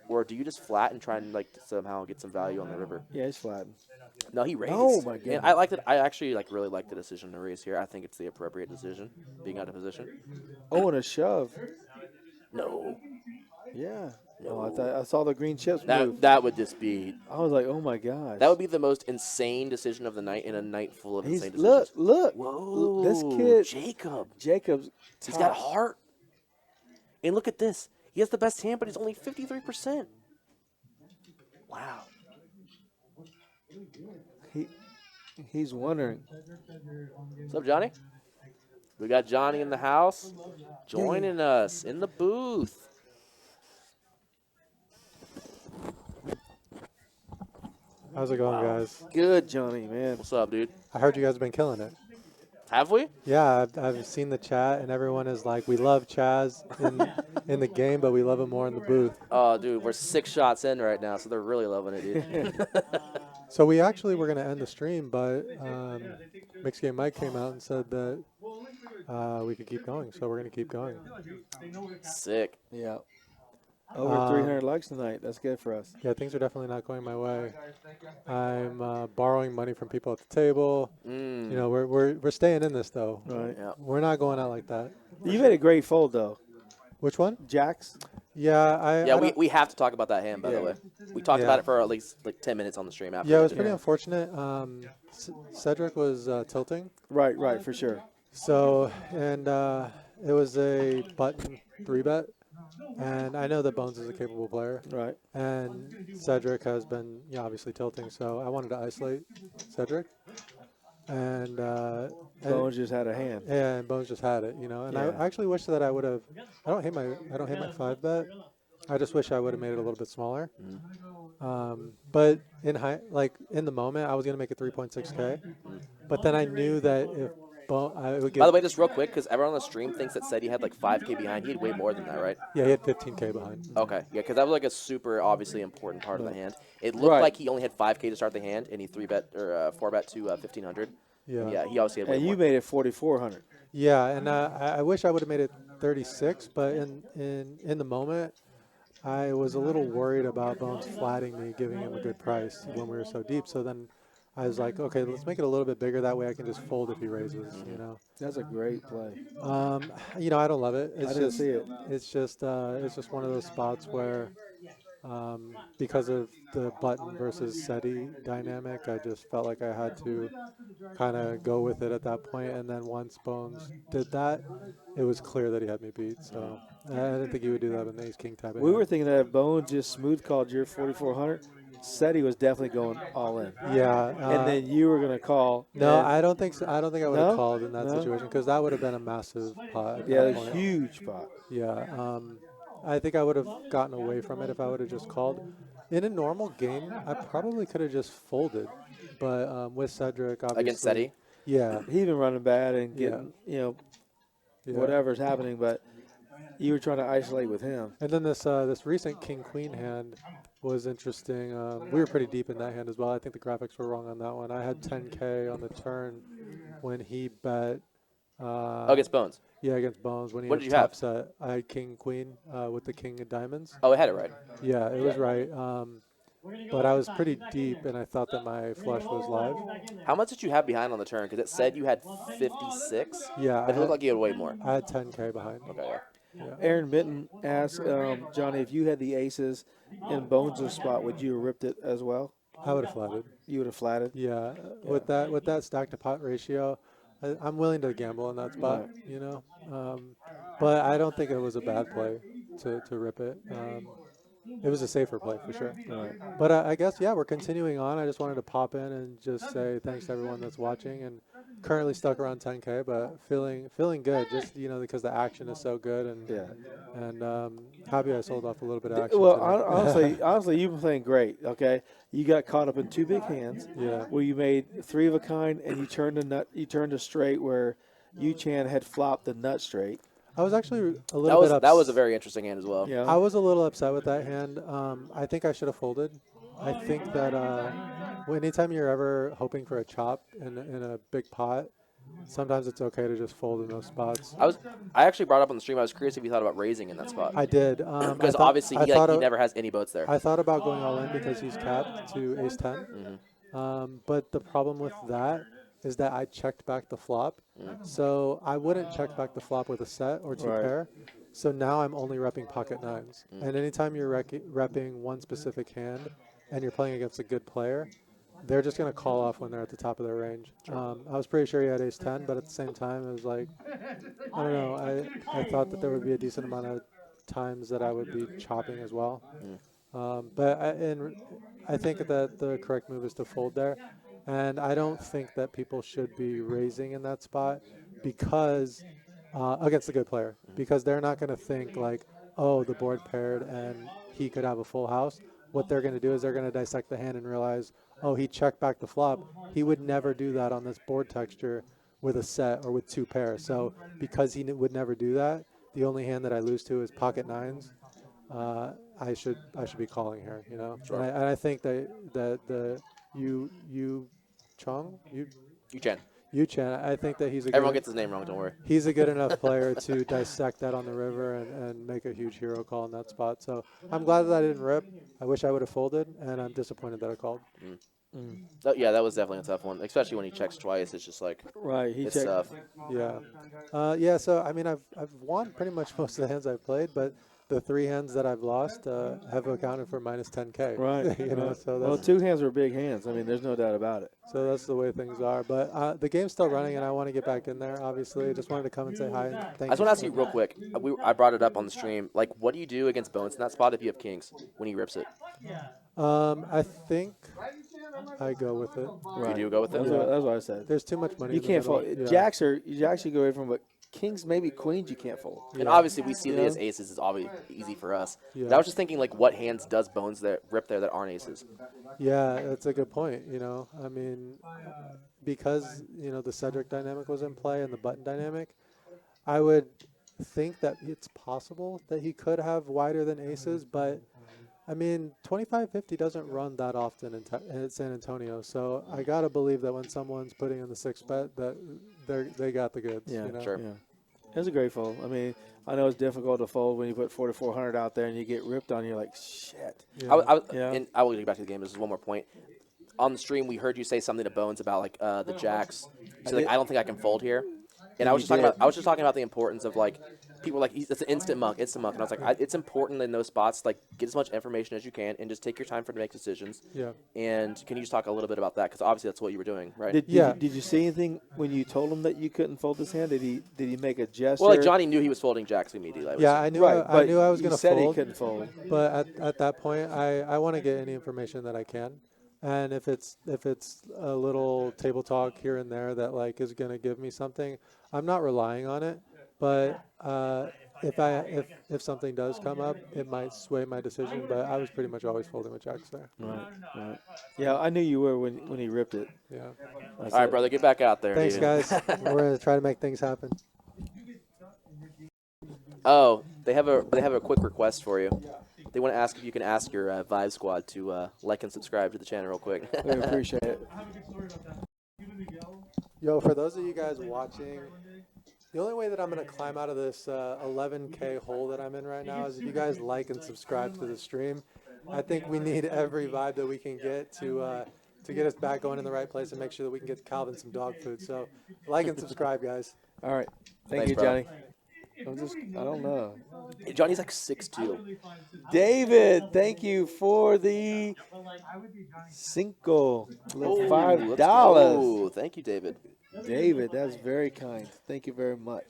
Or do you just flat and try and like somehow get some value on the river? Yeah, he's flattened. No, he raised. Oh my goodness. And I liked it. I actually like really like the decision to raise here. I think it's the appropriate decision, being out of position. Oh, and a shove. No. Yeah. No, I saw the green chips move. That would just be. I was like, oh my gosh. That would be the most insane decision of the night in a night full of insane decisions. Look. Whoa. This kid. Jacob's. Top. He's got heart. And look at this. He has the best hand, but he's only 53%. Wow. He's wondering. What's up, Johnny? We got Johnny in the house joining us in the booth. How's it going, guys? Good, Johnny, man. What's up, dude? I heard you guys have been killing it. Have we? Yeah, I've seen the chat, and everyone is like, we love Chaz in the game, but we love him more in the booth. Oh, dude, we're 6 shots in right now, so they're really loving it, dude. So we actually were going to end the stream, but Mixed Game Mike came out and said that we could keep going, so we're going to keep going. Sick. Yeah. Over 300 likes tonight. That's good for us. Yeah, things are definitely not going my way. I'm borrowing money from people at the table. You know, we're staying in this, though. Right. Yeah. We're not going out like that. You made a great fold, though. Which one? Jacks. Yeah, We have to talk about that hand, by the way. We talked about it for at least like 10 minutes on the stream after. Yeah, it was pretty unfortunate. Cedric was tilting. Right, for sure. So, and it was a button 3-bet. And I know that Bones is a capable player. Right. And Cedric has been, obviously tilting. So I wanted to isolate Cedric. And Bones just had a hand. Yeah, and Bones just had it, And Yeah. I actually wish that I would have. I don't hate my 5-bet. I just wish I would have made it a little bit smaller. But in the moment, I was gonna make it 3.6K. But then I knew that if I would get. By the way, just real quick, because everyone on the stream thinks that said he had like 5K behind. He had way more than that, right? Yeah, he had 15K behind. Okay, yeah, because that was like a super obviously important part of the hand. It looked like he only had 5K to start the hand, and he 3-bet or 4-bet to 1,500. Yeah. Yeah, he obviously had way And more. you made it 4,400. Yeah, and I wish I would have made it 36, but in the moment, I was a little worried about Bones flatting me, giving him a good price when we were so deep. So then I was like, okay, let's make it a little bit bigger. That way I can just fold if he raises, That's a great play. I don't love it. It's I didn't just, see it. It's just one of those spots where, because of the button versus SETI dynamic, I just felt like I had to kind of go with it at that point. And then once Bones did that, it was clear that he had me beat. So I didn't think he would do that in the Ace King type. We were thinking that if Bones just smooth called your 4,400, SETI was definitely going all in. Yeah. And then you were going to call. No, I don't think so. I don't think I would have No? called in that No? situation because that would have been a massive pot. At Yeah, that a point. huge pot. Yeah. I think I would have gotten away from it if I would have just called. In a normal game, I probably could have just folded, but with Cedric, obviously. Against SETI? Yeah. He's been running bad and getting, Yeah. whatever's happening, but you were trying to isolate with him. And then this recent King Queen hand was interesting. We were pretty deep in that hand as well. I think the graphics were wrong on that one. I had 10K on the turn when he bet Against Bones. Yeah, against Bones when he What had did you have? top set. I had King Queen with the King of Diamonds. Oh, I had it right. Yeah, it was right. But I was pretty deep, and I thought that my flush was live. How much did you have behind on the turn? Because it said you had 56, Yeah, but it looked like you had way more. I had 10K behind. Okay, yeah. Yeah. Aaron Minton asked Johnny, if you had the aces in Bones' spot, would you have ripped it as well? I would have flatted. You would have flatted? Yeah, with that stack to pot ratio, I'm willing to gamble in that spot. Right. You know, but I don't think it was a bad play to rip it. It was a safer play for sure. Right. But I guess, yeah, we're continuing on. I just wanted to pop in and just say thanks to everyone that's watching, and currently stuck around 10K, but feeling good, just, because the action is so good, and Yeah. and happy I sold off a little bit of action Well, today. honestly, you've been playing great. Okay, you got caught up in two big hands. Yeah. Where you made three of a kind, and you turned a nut. You turned a straight where Yu Chan had flopped the nut straight. I was actually a That little was bit that was a very interesting hand as well. Yeah. I was a little upset with that hand. I think I should have folded. I think that anytime you're ever hoping for a chop in a big pot, sometimes it's okay to just fold in those spots. I actually brought up on the stream. I was curious if you thought about raising in that spot. I did. Because obviously he never has any boats there. I thought about going all in because he's capped to ace 10. But the problem with that is that I checked back the flop. So I wouldn't check back the flop with a set or two pair. So now I'm only repping pocket nines. And anytime you're repping one specific hand and you're playing against a good player, they're just going to call off when they're at the top of their range. I was pretty sure he had ace 10, but at the same time, it was like, I don't know. I thought that there would be a decent amount of times that I would be chopping as well. But I think that the correct move is to fold there. And I don't think that people should be raising in that spot because against a good player, because they're not going to think like, oh, the board paired and he could have a full house. What they're going to do is they're going to dissect the hand and realize, oh, he checked back the flop. He would never do that on this board texture with a set or with two pairs. So because he would never do that, the only hand that I lose to is pocket nines. I should be calling here, Sure. And I think that the Yu Chan, I think that Everyone gets his name wrong. Don't worry. he's a good enough player to dissect that on the river and make a huge hero call in that spot. So I'm glad that I didn't rip. I wish I would have folded, and I'm disappointed that I called. Yeah, that was definitely a tough one, especially when he checks twice. It's just like it's checked. tough. Yeah. So I mean, I've won pretty much most of the hands I've played, but the three hands that I've lost have accounted for minus 10K. Right. So well, two hands were big hands. I mean, there's no doubt about it. So that's the way things are. But the game's still running, and I want to get back in there, obviously. Just wanted to come and say hi. And thank I just want to ask you real quick. I brought it up on the stream. Like, what do you do against Bones in that spot if you have kings when he rips it? I think I go with it. Right. You do go with it? That's what I said. There's too much money. You in the can't middle. fold. Yeah. Jacks you actually go away from, but kings, maybe queens, you can't fold. And obviously, we see these aces is obviously easy for us. Yeah. But I was just thinking, like, what hands does Bones that rip there that aren't aces? Yeah, that's a good point. I mean, because the Cedric dynamic was in play and the button dynamic, I would think that it's possible that he could have wider than aces, but I mean, 25-50 doesn't run that often in San Antonio, so I gotta believe that when someone's putting in the 6-bet, that they got the goods. Yeah, Sure. Yeah. It was a great fold. I mean, I know it's difficult to fold when you put 4,400 out there and you get ripped on. You're like, shit. Yeah. And I will get back to the game. This is one more point. On the stream, we heard you say something to Bones about like the jacks. So like, I don't think I can fold here. And I was just talking about the importance of like people were like it's an instant muck. And I was like, it's important in those spots like get as much information as you can and just take your time to make decisions. Yeah. And can you just talk a little bit about that because obviously that's what you were doing, right? Did you see anything when you told him that you couldn't fold this hand? Did he make a gesture? Well, like Johnny knew he was folding jacks immediately. Yeah, I knew. I knew I was going to fold. Said he couldn't fold. But at that point, I want to get any information that I can. And if it's a little table talk here and there that like is going to give me something, I'm not relying on it. But if something does come up, it might sway my decision. But I was pretty much always folding with jacks there. Right. Yeah, I knew you were when he ripped it. Yeah. All right, brother, get back out there. Thanks, guys. We're going to try to make things happen. Oh, they have a quick request for you. They want to ask if you can ask your Vibe Squad to like and subscribe to the channel real quick. We appreciate it. Yo, for those of you guys watching The only way that I'm going to climb out of this 11K hole that I'm in right now is if you guys like and subscribe to the stream. I think we need every vibe that we can get to get us back going in the right place and make sure that we can get Calvin some dog food. So like and subscribe, guys. All right. Thank Thanks, you, bro. Johnny. I don't know. Hey, Johnny's like 6'2". David, thank you for the Cinco, Oh, $5. let's go. Thank you, David. David, that's very kind. Thank you very much.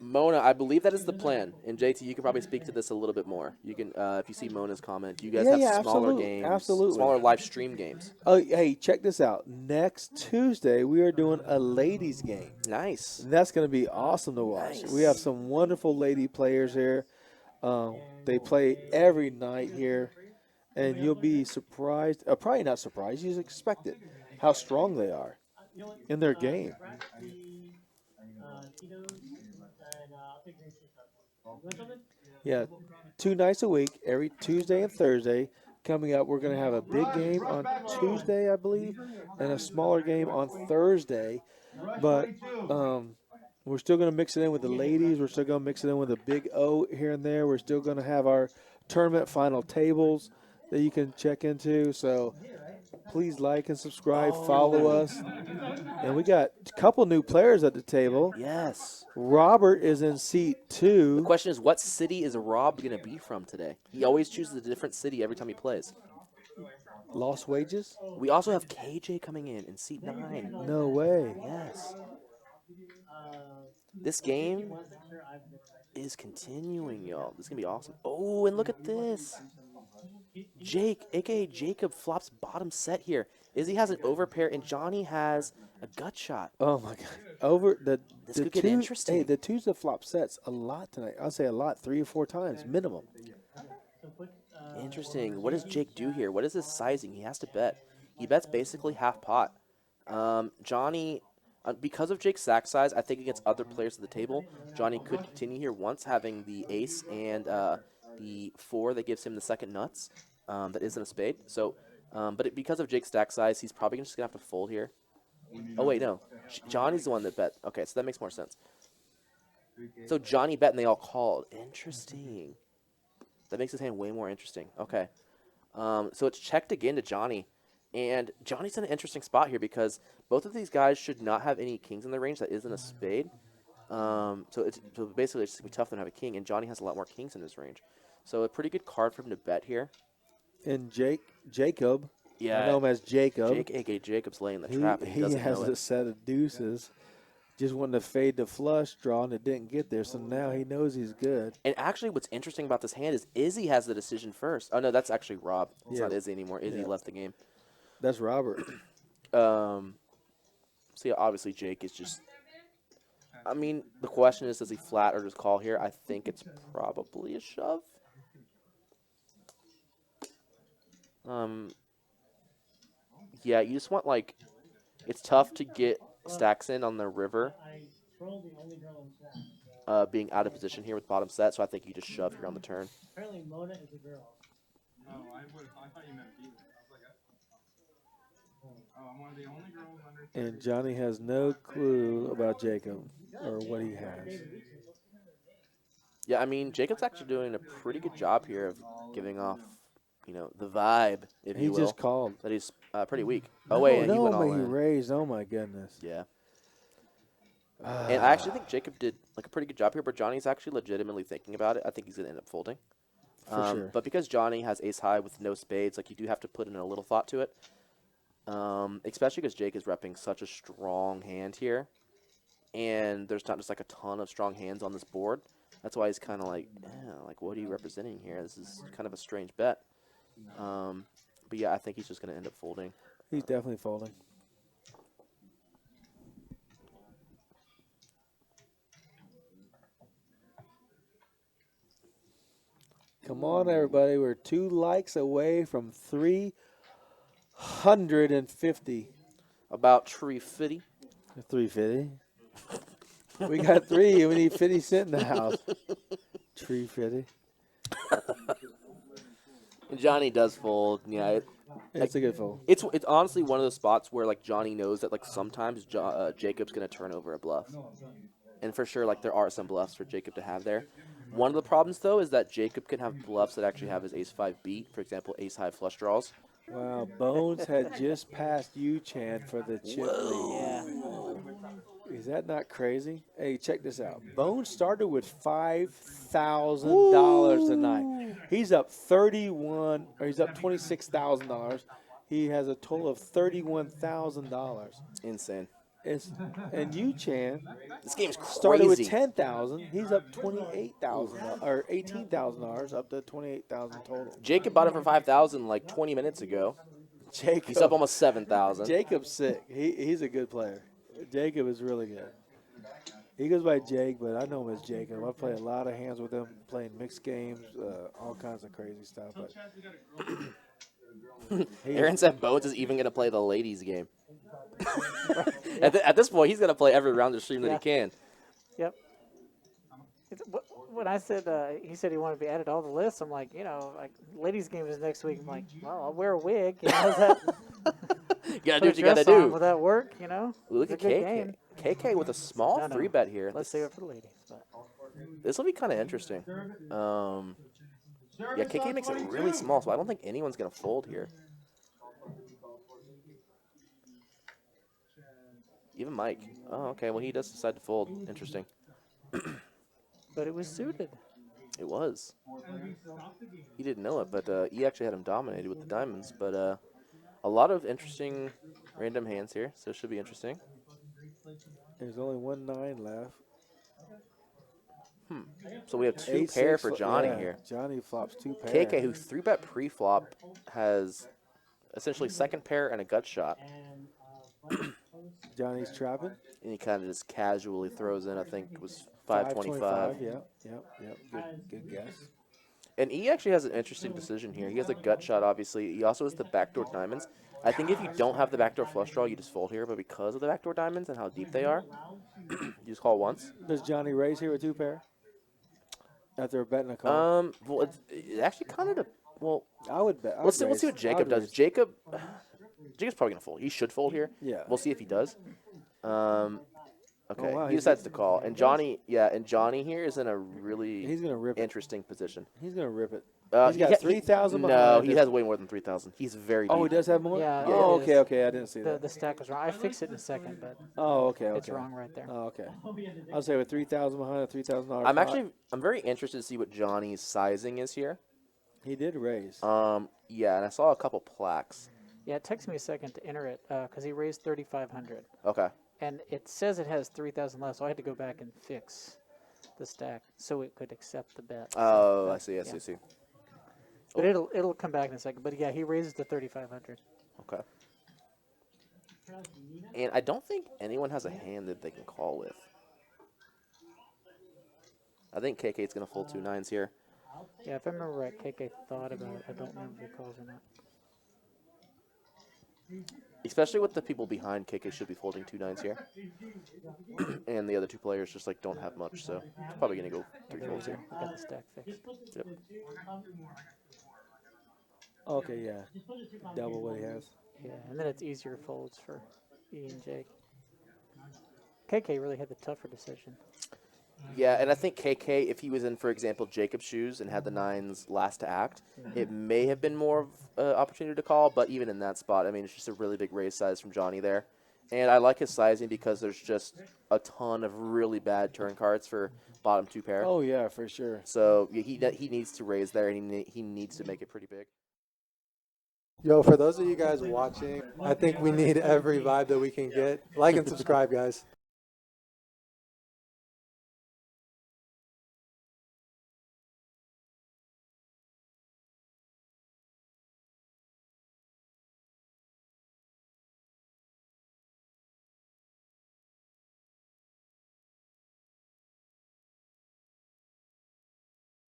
Mona, I believe that is the plan. And JT, you can probably speak to this a little bit more. You can, if you see Mona's comment, you guys have smaller games, smaller live stream games. Oh, hey, check this out. Next Tuesday, we are doing a ladies game. Nice. And that's going to be awesome to watch. Nice. We have some wonderful lady players here. They play every night here, and you'll be surprised. Probably not surprised. You expect it, how strong they are in their game. Yeah, 2 nights a week, every Tuesday and Thursday. Coming up, we're going to have a big game on Tuesday, I believe, and a smaller game on Thursday. But we're still going to mix it in with the ladies. We're still going to mix it in with a big O here and there. We're still going to have our tournament final tables that you can check into. So please like and subscribe, follow us. And we got a couple new players at the table. Yes. Robert is in seat 2. The question is, what city is Rob going to be from today? He always chooses a different city every time he plays. Lost wages? We also have KJ coming in seat 9. No way. Yes. This game is continuing, y'all. This is going to be awesome. Oh, and look at this. Jake, a.k.a. Jacob, flops bottom set here. Izzy has an overpair, and Johnny has a gut shot. Oh, my God. This could get interesting. Hey, the twos have flop sets a lot tonight. I'll say a lot, 3 or 4 times, minimum. Interesting. What does Jake do here? What is his sizing? He has to bet. He bets basically half pot. Johnny, because of Jake's sack size, I think against other players at the table, Johnny could continue here once having the ace and the 4 that gives him the second nuts that isn't a spade. So, but because of Jake's stack size, he's probably just going to have to fold here. Oh, wait, no. Johnny's the one that bet. Okay, so that makes more sense. So Johnny bet and they all called. Interesting. That makes his hand way more interesting. Okay. So it's checked again to Johnny. And Johnny's in an interesting spot here because both of these guys should not have any kings in their range that isn't a spade. So basically it's going to be tough to have a king. And Johnny has a lot more kings in his range. So a pretty good card for him to bet here. And Jacob. Yeah. I know him as Jacob. Jake, a.k.a. Jacob's laying the trap, and he has doesn't know a it. set of deuces. Just wanted to fade the flush draw, and it didn't get there, so now he knows he's good. And actually what's interesting about this hand is Izzy has the decision first. Oh, no, that's actually Rob. It's not Izzy anymore. Izzy left the game. That's Robert. So, yeah, obviously Jake is just... I mean, the question is, does he flat or just call here? I think it's probably a shove. Yeah, you just want, like... It's tough to get stacks in on the river. Being out of position here with bottom set, so I think you just shove here on the turn. Apparently Mona is a girl. No, I thought you meant Beaver. I'm one of the only girls under 30. And Johnny has no clue about Jacob or what he has. Yeah, I mean, Jacob's actually doing a pretty good job here of giving off, you know, the vibe, if He you will. just called. That he's pretty weak. Oh, wait, and he went all he in. raised. Oh, my goodness. Yeah. And I actually think Jacob did like a pretty good job here, but Johnny's actually legitimately thinking about it. I think he's going to end up folding. For sure. But because Johnny has ace high with no spades, like you do have to put in a little thought to it. Especially because Jake is repping such a strong hand here. And there's not just like a ton of strong hands on this board. That's why he's kind of like, like, what are you representing here? This is kind of a strange bet. But yeah, I think he's just going to end up folding. He's definitely folding. Come on, everybody. We're 2 likes away from 350. About tree fitty. 350. We got 3. We need 50 Cent in the house. 350. Johnny does fold. Yeah, It's a good fold. it's honestly one of those spots where like Johnny knows that like sometimes Jacob's gonna turn over a bluff, and for sure like there are some bluffs for Jacob to have there. One of the problems though is that Jacob can have bluffs that actually have his ace five beat. For example, ace high flush draws. Wow, Bones had just passed you, Chan, for the chip lead. Yeah. Is that not crazy? Hey, check this out. Bones started with $5,000 tonight. He's up 31, or he's up $26,000. He has a total of $31,000. Insane. And you, Chan, This game's started with crazy. 10,000. He's up 28,000 or $18,000 up to 28,000 total. Jacob bought it for 5,000 like 20 minutes ago. Jacob, He's up almost 7,000. Jacob's sick. He's a good player. Jacob is really good. He goes by Jake, but I know him as Jacob. I play a lot of hands with him, playing mixed games, all kinds of crazy stuff. But Aaron said Bones is even going to play the ladies' game. At this point, he's going to play every round of stream that he can. Yep. When I said he said he wanted to be added to all the lists, I'm like, like ladies' game is next week. I'm like, well, I'll wear a wig. You know, You got to do put a what you got to dress on. do. Will that work? Look It's at a good KK. game. KK with a small No, no. 3-bet here. Let's save it for the ladies. But. This will be kind of interesting. Yeah, KK makes it really small, so I don't think anyone's going to fold here. Even Mike. Oh, okay. Well, he does decide to fold. Interesting. But it was suited. It was. He didn't know it, but he actually had him dominated with the diamonds. But a lot of interesting random hands here, so it should be interesting. there's only 1 9 left. So we have two 8, pair 6, for Johnny yeah, here. Johnny flops 2 pair. KK, who 3-bet pre-flop, has essentially second pair and a gut shot. Johnny's trapping. And he kind of just casually throws in, I think it was 525. Yep. Good guess. And he actually has an interesting decision here. He has a gut shot, obviously. He also has the backdoor diamonds. I think if you don't have the backdoor flush draw, you just fold here. But because of the backdoor diamonds and how deep they are, you just call once. Does Johnny raise here with 2 pair? After betting a call? Well, it actually kind of, well, I would bet. let's see what Jacob does. Jacob's probably going to fold. He should fold here. Yeah. We'll see if he does. Okay, wow, he decides to call. And Johnny here is in a really He's going to rip it. interesting position. He's going to rip it. He's got 3,000 No, behind he us. has way more than 3,000. He's very deep. Oh, he does have more? Yeah, Oh, it is. okay. I didn't see that. The stack was wrong. I fixed it in a second, but Oh, okay. it's wrong right there. Oh, okay. I'll say with 3,000 behind a $3,000. I'm very interested to see what Johnny's sizing is here. He did raise. Yeah, and I saw a couple plaques. Yeah, it takes me a second to enter it because he raised 3,500, Okay. and it says it has 3,000 left, so I had to go back and fix the stack so it could accept the bet. Oh, So, I see. yeah. But it'll come back in a second. But yeah, he raises to 3,500. Okay. And I don't think anyone has a hand that they can call with. I think KK's going to fold 2 9s here. Yeah, if I remember right, KK thought about it. I don't remember if he calls or not. Especially with the people behind, KK should be folding 2 9s here. And the other 2 players just like don't have much, so he's probably going to go 3 folds here. I got the stack fixed. Yep. Okay, yeah. Double what he has. Yeah, and then it's easier folds for E and Jake. KK really had the tougher decision. Yeah, and I think KK, if he was in, for example, Jacob's shoes and had the 9s last to act, it may have been more of an opportunity to call, but even in that spot, I mean, it's just a really big raise size from Johnny there. And I like his sizing because there's just a ton of really bad turn cards for bottom 2 pair. Oh, yeah, for sure. So yeah, he needs to raise there, and he needs to make it pretty big. Yo, for those of you guys watching, I think we need every vibe that we can get. Like and subscribe, guys.